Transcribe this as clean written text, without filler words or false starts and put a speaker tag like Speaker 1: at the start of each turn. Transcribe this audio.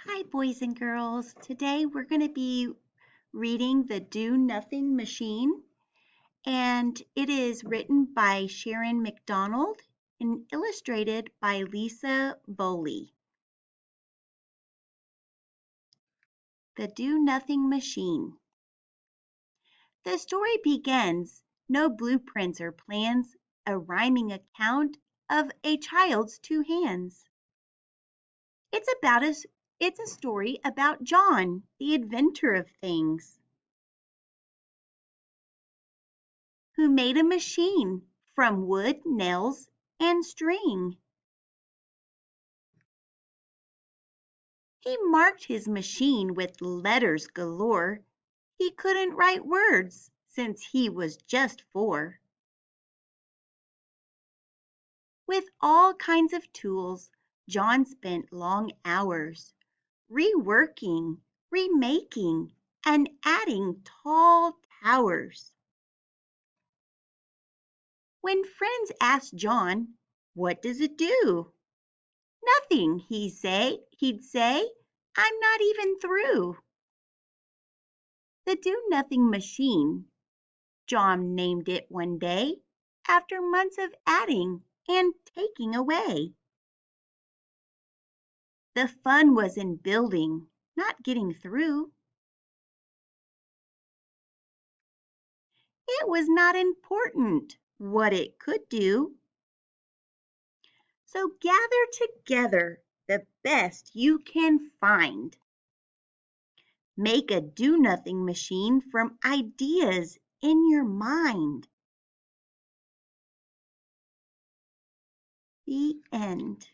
Speaker 1: Hi, boys and girls. Today we're going to be reading The Do Nothing Machine, and it is written by Sharon McDonald and illustrated by Lisa Voley. The Do Nothing Machine. The story begins, no blueprints or plans, a rhyming account of a child's two hands. It's a story about John, the inventor of things, who made a machine from wood, nails, and string. He marked his machine with letters galore. He couldn't write words since he was just 4. With all kinds of tools, John spent long hours reworking, remaking, and adding tall towers. When friends asked John, "What does it do?" "Nothing," he'd say, "I'm not even through." The do-nothing machine, John named it one day, after months of adding and taking away. The fun was in building, not getting through. It was not important what it could do. So gather together the best you can find. Make a do-nothing machine from ideas in your mind. The end.